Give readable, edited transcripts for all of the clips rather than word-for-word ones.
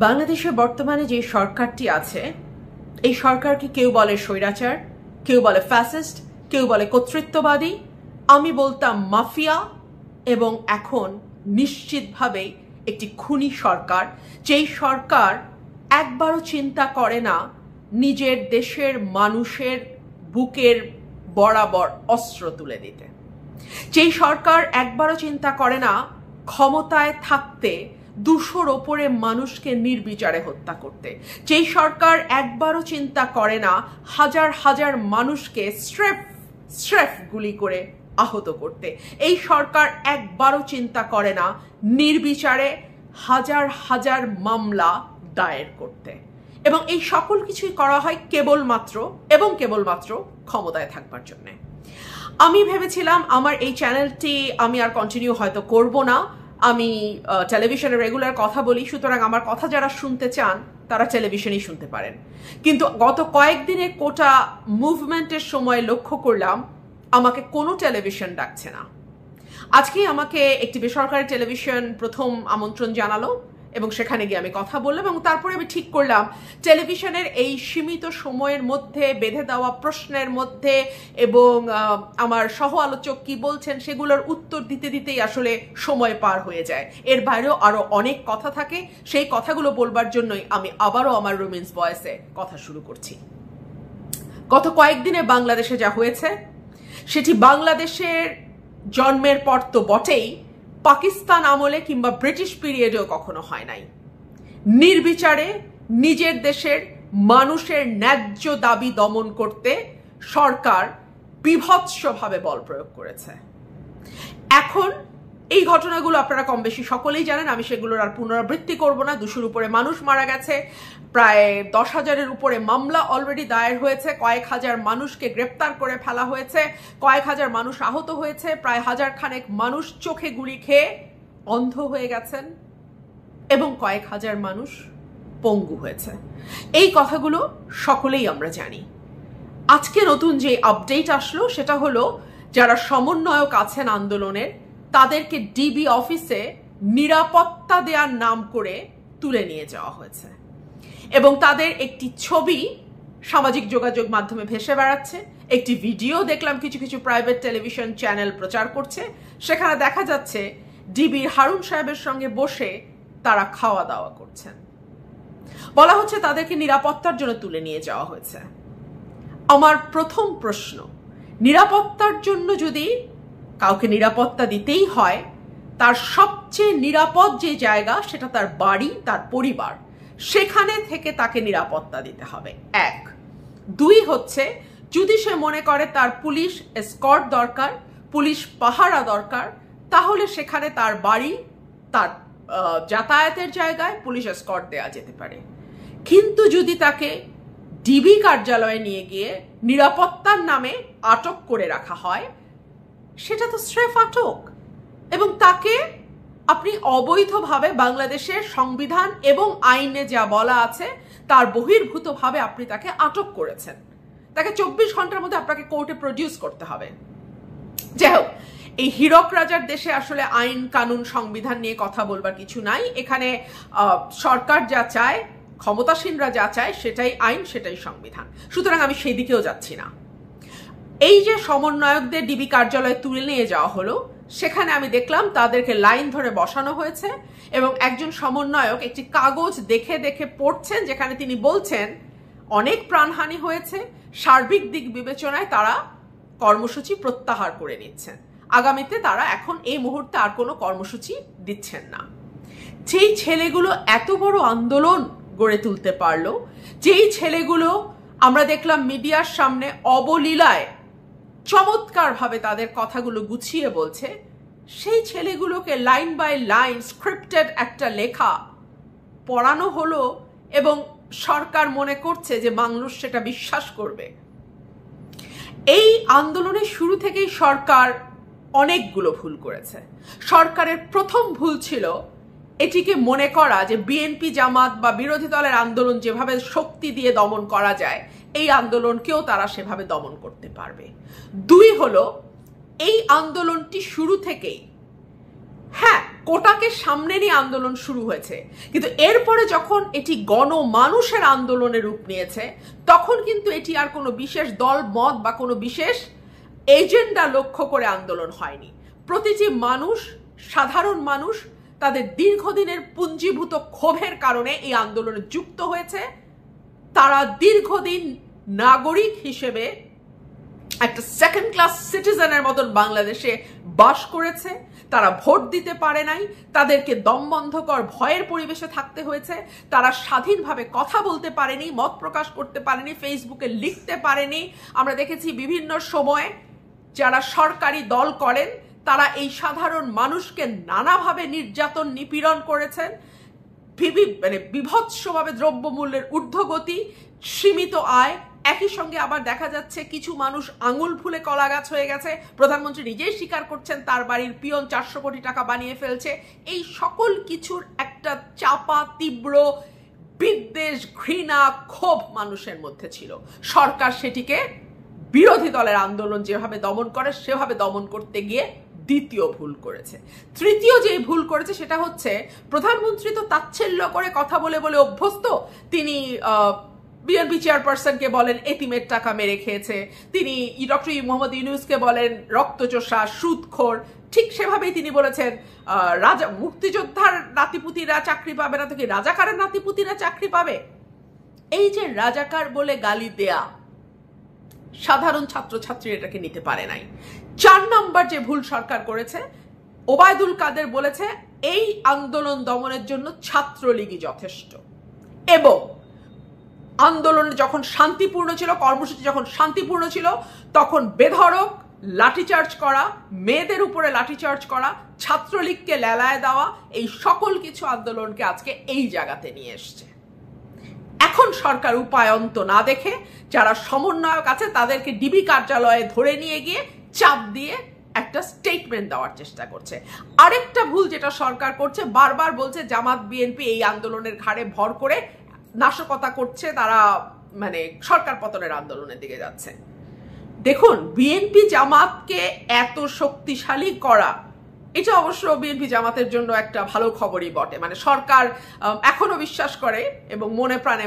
বাংলাদেশে বর্তমানে যে সরকারটি আছে এই সরকারকে কেউ বলে স্বৈরাচার, কেউ বলে ফ্যাসিস্ট, কেউ বলে কর্তৃত্ববাদী, আমি বলতাম মাফিয়া এবং এখন নিশ্চিতভাবেই একটি খুনি সরকার, যেই সরকার একবারও চিন্তা করে না নিজের দেশের মানুষের বুকের বরাবর অস্ত্র তুলে দিতে, যেই সরকার একবারও চিন্তা করে না ক্ষমতায় থাকতে 200-র ওপরে মানুষকে নির্বিচারে হত্যা করতে, যেই সরকার একবারও চিন্তা করে না হাজার হাজার মানুষকে স্রেফ গুলি করে আহত করতে, এই সরকার একবারও চিন্তা করে না নির্বিচারে হাজার হাজার মামলা দায়ের করতে, এবং এই সকল কিছুই করা হয় কেবলমাত্র ক্ষমতায় থাকবার জন্য। আমি ভেবেছিলাম আমার এই চ্যানেলটি আমি আর কন্টিনিউ হয়তো করব না, আমি টেলিভিশনে রেগুলার কথা বলি, সুতরাং আমার কথা যারা শুনতে চান তারা টেলিভিশনেই শুনতে পারেন। কিন্তু গত কয়েকদিনের কোটা মুভমেন্টের সময় লক্ষ্য করলাম আমাকে কোনো টেলিভিশন ডাকছে না। আজকেই আমাকে একটি বেসরকারি টেলিভিশন প্রথম আমন্ত্রণ জানালো এবং সেখানে গিয়ে আমি কথা বললাম, এবং তারপরে আমি ঠিক করলাম টেলিভিশনের এই সীমিত সময়ের মধ্যে বেঁধে দেওয়া প্রশ্নের মধ্যে এবং আমার সহ আলোচক কি বলছেন সেগুলোর উত্তর দিতে দিতেই আসলে সময় পার হয়ে যায়। এর বাইরেও আরো অনেক কথা থাকে, সেই কথাগুলো বলবার জন্যই আমি আবারও আমার রুমিন্স ভয়েসে কথা শুরু করছি। গত কয়েকদিনে বাংলাদেশে যা হয়েছে সেটি বাংলাদেশের জন্মের পর তো বটেই, পাকিস্তান আমলে কিংবা ব্রিটিশ পিরিয়ডেও কখনো হয় নাই। নির্বিচারে নিজের দেশের মানুষের ন্যায্য দাবি দমন করতে সরকার বিভৎসভাবে বল প্রয়োগ করেছে। এখন এই ঘটনাগুলো আপনারা কম বেশি সকলেই জানেন, আমি সেগুলোর আর পুনরাবৃত্তি করব না। 200-র উপরে মানুষ মারা গেছে, প্রায় 10,000-এর উপরে মামলা অলরেডি দায়ের হয়েছে, কয়েক হাজার মানুষকে গ্রেপ্তার করে ফেলা হয়েছে, কয়েক হাজার মানুষ আহত হয়েছে, প্রায় 1000 খানেক মানুষ চোখে গুলি খেয়ে অন্ধ হয়ে গেছেন এবং কয়েক হাজার মানুষ পঙ্গু হয়েছে। এই কথাগুলো সকলেই আমরা জানি। আজকে নতুন যে আপডেট আসলো সেটা হলো যারা সমন্বয়ক আছেন আন্দোলনের তাদেরকে ডিবি অফিসে নিরাপত্তা দেওয়ার নাম করে তুলে নিয়ে যাওয়া হয়েছে এবং তাদের একটি ছবি সামাজিক যোগাযোগ মাধ্যমে ভেসে বেড়াচ্ছে। একটি ভিডিও দেখলাম কিছু কিছু প্রাইভেট টেলিভিশন চ্যানেল প্রচার করছে, সেখানে দেখা যাচ্ছে ডিবির হারুন সাহেবের সঙ্গে বসে তারা খাওয়া দাওয়া করছেন। বলা হচ্ছে তাদেরকে নিরাপত্তার জন্য তুলে নিয়ে যাওয়া হয়েছে। আমার প্রথম প্রশ্ন, নিরাপত্তার জন্য যদি কাউকে নিরাপত্তা দিতেই হয়, তার সবচেয়ে নিরাপদ যে জায়গা সেটা তার বাড়ি, তার পরিবার, সেখানে থেকে তাকে নিরাপত্তা দিতে হবে। 1, 2 হচ্ছে যদি সে মনে করে তার পুলিশ এসকর্ট দরকার, পুলিশ পাহারা দরকার, তাহলে সেখানে তার বাড়ি, তার যাতায়াতের জায়গায় পুলিশ এসকর্ট দেওয়া যেতে পারে। কিন্তু যদি তাকে ডিবি কার্যালয়ে নিয়ে গিয়ে নিরাপত্তার নামে আটক করে রাখা হয়, সেটা তো স্রেফ আটক, এবং তাকে আপনি অবৈধভাবে বাংলাদেশের সংবিধান এবং আইনে যা বলা আছে তার বহির্ভূতভাবে আপনি তাকে আটক করেছেন। তাকে 24 ঘন্টার মধ্যে আপনাকে কোর্টে প্রডিউস করতে হবে। যাই হোক, এই হীরক রাজার দেশে আসলে আইন কানুন সংবিধান নিয়ে কথা বলবার কিছু নাই। এখানে সরকার যা চায়, ক্ষমতাসীনরা যা চায় সেটাই আইন, সেটাই সংবিধান। সুতরাং আমি সেই দিকেও যাচ্ছি না। এই যে সমন্বয়কদের ডিবি কার্যালয়ে তুলে নিয়ে যাওয়া হলো, সেখানে আমি দেখলাম তাদেরকে লাইন ধরে বসানো হয়েছে এবং একজন সমন্বয়ক একটি কাগজ দেখে দেখে পড়ছেন, যেখানে তিনি বলছেন অনেক প্রাণহানি হয়েছে, সার্বিক দিক বিবেচনায় তারা কর্মসূচি প্রত্যাহার করে নিচ্ছেন, আগামীতে তারা এখন এই মুহূর্তে আর কোনো কর্মসূচি দিচ্ছেন না। যেই ছেলেগুলো এত বড় আন্দোলন গড়ে তুলতে পারলো, যেই ছেলেগুলো আমরা দেখলাম মিডিয়ার সামনে অবলীলায় চমৎকারভাবে তাদের কথাগুলো গুছিয়ে বলছে, সেই ছেলেগুলোকে লাইন বাই লাইন স্ক্রিপ্টেড একটা লেখা পড়ানো হলো এবং সরকার মনে করছে যে মানুষ সেটা বিশ্বাস করবে। এই আন্দোলনের শুরু থেকেই সরকার অনেকগুলো ভুল করেছে। সরকারের প্রথম ভুল ছিল এটিকে মনে করা যে বিএনপি জামাত বা বিরোধী দলের আন্দোলন যেভাবে শক্তি দিয়ে দমন করা যায়, এই আন্দোলনকেও তারা সেভাবে দমন করতে পারবে। 2 হলো এই আন্দোলনটি শুরু থেকেই হ্যাঁ, কোটাকে সামনে নিয়ে আন্দোলন শুরু হয়েছে, কিন্তু এরপরে যখন এটি গণমানুষের আন্দোলনের রূপ নিয়েছে তখন কিন্তু এটি আর কোনো বিশেষ দল মত বা কোনো বিশেষ এজেন্ডা লক্ষ্য করে আন্দোলন হয়নি। প্রতিটি মানুষ, সাধারণ মানুষ তাদের দীর্ঘদিনের পুঞ্জীভূত ক্ষোভের কারণে এই আন্দোলনে যুক্ত হয়েছে। তারা দীর্ঘদিন নাগরিক হিসেবে একটা সেকেন্ড ক্লাস সিটিজেনের মতন বাংলাদেশে বাস করেছে। তারা ভোট দিতে পারে নাই, তাদেরকে দমবন্ধকর ভয়ের পরিবেশে থাকতে হয়েছে, তারা স্বাধীনভাবে কথা বলতে পারেনি, মত প্রকাশ করতে পারেনি, ফেসবুকে লিখতে পারেনি। আমরা দেখেছি বিভিন্ন সময়ে যারা সরকারি দল করেন তারা এই সাধারণ মানুষকে নানাভাবে নির্যাতন নিপীড়ন করেছেন। মানে বিভৎসভাবে দ্রব্যমূল্যের ঊর্ধ্বগতি, সীমিত আয়, একই সঙ্গে আবার দেখা যাচ্ছে কিছু মানুষ আঙুল ফুলে কলা গাছ হয়ে গেছে। প্রধানমন্ত্রী নিজেই স্বীকার করছেন তার বাড়ির পিয়ন 400 কোটি টাকা বানিয়ে ফেলছে। এই সকল কিছুর একটা চাপা তীব্র বিদ্বেষ, ঘৃণা, ক্ষোভ মানুষের মধ্যে ছিল। সরকার সেটিকে বিরোধী দলের আন্দোলন যেভাবে দমন করে সেভাবে দমন করতে গিয়ে দ্বিতীয় ভুল করেছে। তৃতীয় যে ভুল করেছে সেটা হচ্ছে, প্রধানমন্ত্রী তো তাচ্ছিল্য করে কথা বলে বলে অভ্যস্ত। তিনি বিএনপি চেয়ারপারসনকে বলেন এতিমের টাকা মেরে খেয়েছে, তিনি ডক্টর মোহাম্মদ ইউনূসকে বলেন রক্তচোষা, সুদখোর। ঠিক সেভাবেই তিনি বলেছেন রাজা মুক্তিযোদ্ধার নাতিপুতিরা চাকরি পাবে না, তো কি রাজাকারের নাতিপুতিরা চাকরি পাবে? এই যে রাজাকার বলে গালি দেয়া, সাধারণ ছাত্রছাত্রী এটাকে নিতে পারে নাই। 4 নম্বর যে ভুল সরকার করেছে, ওবায়দুল কাদের বলেছে এই আন্দোলন দমনের জন্য ছাত্রলীগই যথেষ্ট, এবং আন্দোলন যখন শান্তিপূর্ণ ছিল, কর্মসূচি যখন শান্তিপূর্ণ ছিল, তখন বেধড়ক লাঠিচার্জ করা, মেয়েদের উপরে লাঠিচার্জ করা, ছাত্রলীগকে লেলায় দেওয়া, এই সকল কিছু আন্দোলনকে আজকে এই জায়গাতে নিয়ে এসছে। এখন সরকার উপায়ন্ত না দেখে যারা সমন্বয়ক আছে তাদেরকে ডিবি কার্যালয়ে ধরে নিয়ে গিয়ে চাপ দিয়ে একটা স্টেটমেন্ট দেওয়ার চেষ্টা করছে। আরেকটা ভুল যেটা সরকার করছে, বারবার বলছে জামাত বিএনপি এই আন্দোলনের ঘাড়ে ভর করে নাশকতা করছে, তারা মানে সরকার পতনের আন্দোলনের দিকে যাচ্ছে। দেখুন, বিএনপি জামাতকে এত শক্তিশালী করা, এটা অবশ্য বিএনপি জামাতের জন্য একটা ভালো খবরই বটে। মানে সরকার এখনো বিশ্বাস করে এবং মনে প্রাণে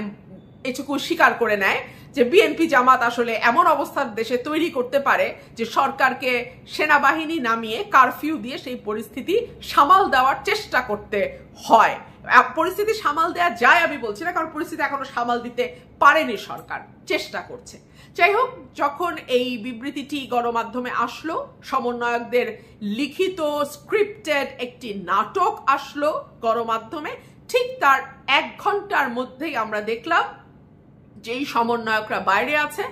এটুকু স্বীকার করে নেয় যে বিএনপি জামাত আসলে এমন অবস্থার দেশে তৈরি করতে পারে যে সরকারকে সেনাবাহিনী নামিয়ে কারফিউ দিয়ে সেই পরিস্থিতি সামাল দেওয়ার চেষ্টা করতে হয়। পরিস্থিতি সামাল দেওয়া যায় আমি বলছি না, কারণ পরিস্থিতি এখনো সামাল দিতে পারেনি সরকার, চেষ্টা করছে। যাই হোক, যখন এই বিবৃতিটি গণমাধ্যমে আসলো, সমন্বয়কদের লিখিত স্ক্রিপ্টেড একটি নাটক আসলো গণমাধ্যমে, ঠিক তার 1 ঘন্টার মধ্যেই আমরা দেখলাম যেই সমন্বয়করা বাইরে আছে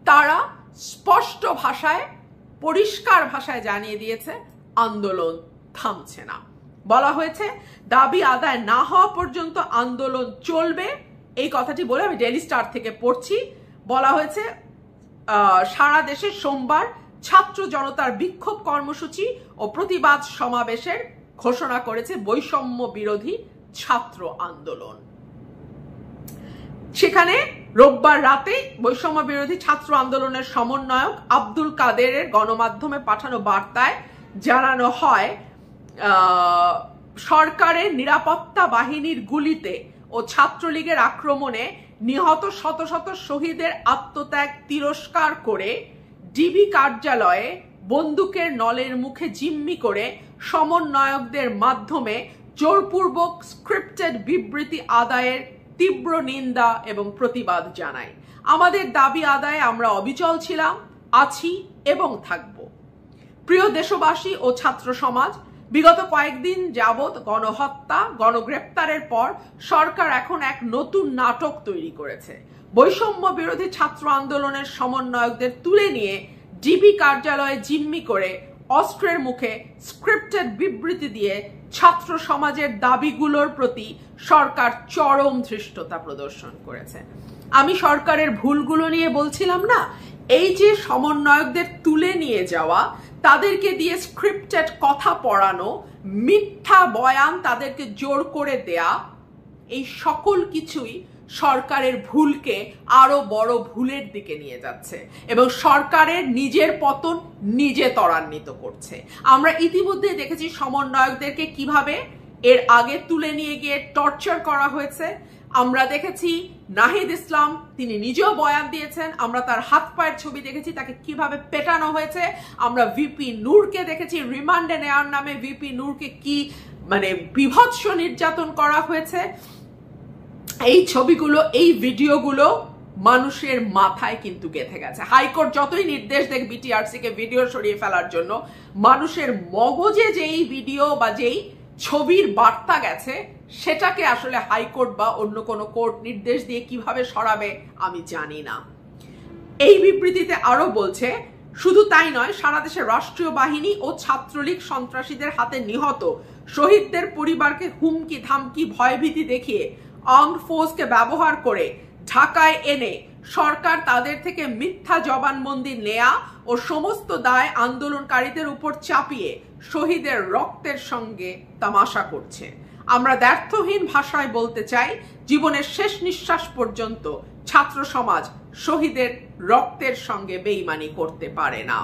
তারা স্পষ্ট ভাষায়, পরিষ্কার ভাষায় জানিয়ে দিয়েছে আন্দোলন থামছে না। বলা হয়েছে দাবি আদায় না হওয়া পর্যন্ত আন্দোলন চলবে। এই কথাটি বলে আমি ডেইলি স্টার থেকে পড়ছি। বলা হয়েছে সারা দেশে সোমবার ছাত্র জনতার বিক্ষোভ কর্মসূচি ও প্রতিবাদ সমাবেশের ঘোষণা করেছে বৈষম্য বিরোধী ছাত্র আন্দোলন। সেখানে রোববার রাতে বৈষম্য বিরোধী ছাত্র আন্দোলনের সমন্বয়ক আব্দুল কাদেরের গণমাধ্যমে পাঠানো বার্তায় জানানো হয়, সরকারের নিরাপত্তা বাহিনীর গুলিতে ও ছাত্রলীগের আক্রমণে নিহত শত শত শহীদের আত্মত্যাগ তিরস্কার করে ডিবি কার্যালয়ে বন্দুকের নলের মুখে জিম্মি করে সমন্বয়কদের মাধ্যমে জোরপূর্বক স্ক্রিপ্টেড বিবৃতি আদায়ের তীব্র নিন্দা এবং প্রতিবাদ জানায়। আমাদের দাবি আদায়ে আমরা অবিচল ছিলাম, আছি এবং থাকব। প্রিয় দেশবাসী ও ছাত্র সমাজ, বিগত কয়েকদিন যাবৎ গণহত্যা, গণগ্রেপ্তারের পর সরকার এখন এক নতুন নাটক তৈরি করেছে। বৈষম্য বিরোধী ছাত্র আন্দোলনের সমন্বয়কদের তুলে নিয়ে ডিবি কার্যালয়ে জিম্মি করে অস্ত্রের মুখে স্ক্রিপ্টেড বিবৃতি দিয়ে ছাত্র সমাজের দাবিগুলোর প্রতি সরকার চরম ধৃষ্টতা প্রদর্শন করেছে। আমি সরকারের ভুলগুলো নিয়ে বলছিলাম না, এই যে সমন্বয়কদের তুলে নিয়ে যাওয়া, তাদেরকে দিয়ে স্ক্রিপ্টেড কথা পড়ানো, মিথ্যা বয়ান তাদেরকে জোর করে দেয়া, এই সকল কিছুই সরকারের ভুলকে আরো বড় ভুলের দিকে নিয়ে যাচ্ছে এবং সরকারের নিজের পতন নিজে ত্বরান্বিত করছে। আমরা ইতিমধ্যে দেখেছি সমন্বয়কদেরকে কিভাবে এর আগে তুলে নিয়ে গিয়ে টর্চার করা হয়েছে। আমরা দেখেছি নাহিদ ইসলাম, তিনি নিজেও বয়ান দিয়েছেন, আমরা তার হাত পায়ের ছবি দেখেছি, তাকে কিভাবে পেটানো হয়েছে। আমরা ভিপি নূরকে দেখেছি রিমান্ডে নেওয়ার নামে ভিপি নূরকে কি বিভৎস নির্যাতন করা হয়েছে। এই ছবিগুলো, এই ভিডিওগুলো মানুষের মাথায় কিন্তু গেঁথে গেছে। হাইকোর্ট যতই নির্দেশ দেখ বিটিআরসি কে ভিডিও সরিয়ে ফেলার জন্য, মানুষের মগজে যেই ভিডিও বা যেই ছবির বার্তা গেছে সেটাকে আসলে হাইকোর্ট বা অন্য কোনো কোর্ট নির্দেশ দিয়ে কিভাবে সরাবে আমি জানি না। এই বিবৃতিতে আরো বলছে, শুধু তাই নয়, সারা দেশে রাষ্ট্রীয় বাহিনী ও ছাত্রলীগ সন্ত্রাসীদের হাতে নিহত শহীদদের পরিবারকে হুমকি ধামকি ভয়ভীতি দেখিয়ে আর্মড ফোর্সকে ব্যবহার করে ঢাকায় এনে সরকার তাদের থেকে মিথ্যা জবানবন্দি নেয়া ও সমস্ত দায় আন্দোলনকারীদের উপর চাপিয়ে শহীদের রক্তের সঙ্গে তামাশা করছে। আমরা দ্ব্যর্থহীন ভাষায় বলতে চাই, জীবনের শেষ নিঃশ্বাস পর্যন্ত ছাত্র সমাজ শহীদের রক্তের সঙ্গে বেইমানি করতে পারে না।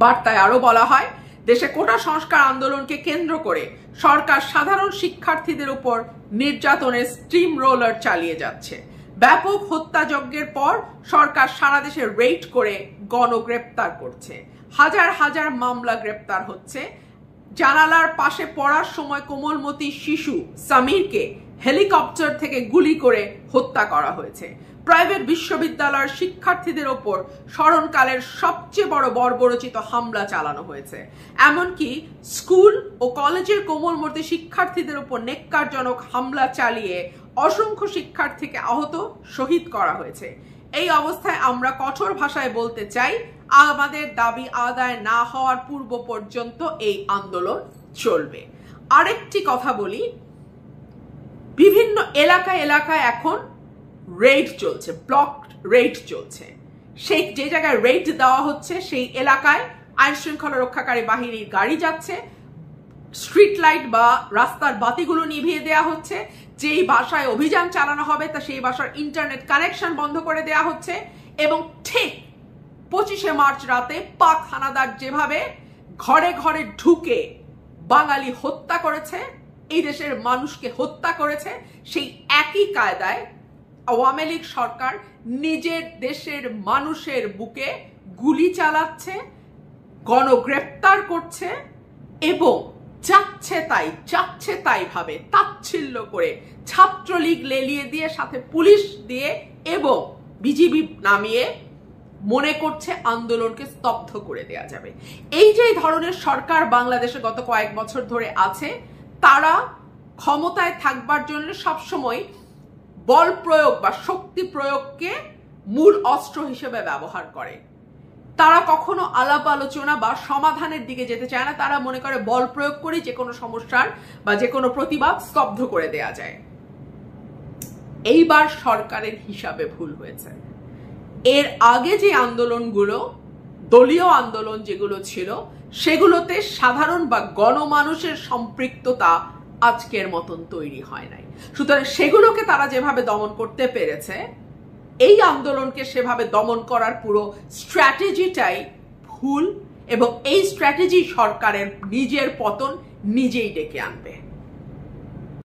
বার্তায় আরো বলা হয়, দেশে কোটা সংস্কার আন্দোলনকে কেন্দ্র করে সরকার সাধারণ শিক্ষার্থীদের উপর নির্যাতনের স্টিম রোলার চালিয়ে যাচ্ছে। ব্যাপক হত্যাযজ্ঞের পর সরকার সারা দেশে রেড করে গণগ্রেপ্তার করছে। হাজার হাজার মামলা গ্রেপ্তার হচ্ছে। জানালার পাশে পড়ার সময় কোমলমতি শিশু সামিরকে হেলিকপ্টার থেকে গুলি করে হত্যা করা হয়েছে। প্রাইভেট বিশ্ববিদ্যালয়ের শিক্ষার্থীদের ওপর স্মরণকালের সবচেয়ে বড় বর্বরচিত হামলা চালানো হয়েছে। এমনকি স্কুল ও কলেজের কোমলমতি শিক্ষার্থীদের উপর নেক্কারজনক হামলা চালিয়ে অসংখ্য শিক্ষার্থীকে আহত, শহীদ করা হয়েছে। এই অবস্থায় আমরা কঠোর ভাষায় বলতে চাই, আমাদের দাবি আদায় না হওয়ার পূর্ব পর্যন্ত এই আন্দোলন চলবে। আরেকটি কথা বলি, বিভিন্ন এলাকায় এলাকায় এখন রেড চলছে, ব্লক রেড চলছে। সেই যে জায়গায় রেড দেওয়া হচ্ছে সেই এলাকায় আইন শৃঙ্খলা রক্ষাকারী বাহিনীর গাড়ি যাচ্ছে, স্ট্রিট লাইট বা রাস্তার বাতিগুলো নিভিয়ে দেওয়া হচ্ছে। যেই বাসায় অভিযান চালানো হবে তা সেই বাসার ইন্টারনেট কানেকশন বন্ধ করে দেওয়া হচ্ছে। এবং ঠিক 25শে মার্চ রাতে পাক হানাদার যেভাবে ঘরে ঘরে ঢুকে বাঙালি হত্যা করেছে, এই দেশের মানুষকে হত্যা করেছে, সেই একই কায়দায় আওয়ামী লীগ সরকার নিজের দেশের মানুষের বুকে গুলি চালাচ্ছে, গণগ্রেপ্তার করছে এবং যাচ্ছে তাই ভাবে তাচ্ছিল্য করে ছাত্রলীগ লেলিয়ে দিয়ে সাথে পুলিশ দিয়ে এবং বিজিবি নামিয়ে মনে করছে আন্দোলনকে স্তব্ধ করে দেয়া যাবে। এই যে ধরনের সরকার বাংলাদেশে গত কয়েক বছর ধরে আছে, তারা ক্ষমতায় থাকবার জন্য সবসময় বল প্রয়োগ বা শক্তি প্রয়োগকে মূল অস্ত্র হিসেবে ব্যবহার করে। তারা কখনো আলাপ আলোচনা বা সমাধানের দিকে যেতে চায় না। তারা মনে করে বল প্রয়োগ করে যে কোনো সমস্যার বা যে কোনো প্রতিবাদ স্তব্ধ করে দেয়া যায়। এইবার সরকারের হিসাবে ভুল হয়েছে। এর আগে যে আন্দোলনগুলো, দলীয় আন্দোলন যেগুলো ছিল, সেগুলোতে সাধারণ বা গণমানুষের সম্পৃক্ততা আজকের মতন তৈরি হয় নাই। সুতরাং সেগুলোকে তারা যেভাবে দমন করতে পেরেছে, এই আন্দোলনকে সেভাবে দমন করার পুরো স্ট্র্যাটেজিটাই ভুল এবং এই স্ট্র্যাটেজি সরকারের নিজের পতন নিজেই ডেকে আনবে।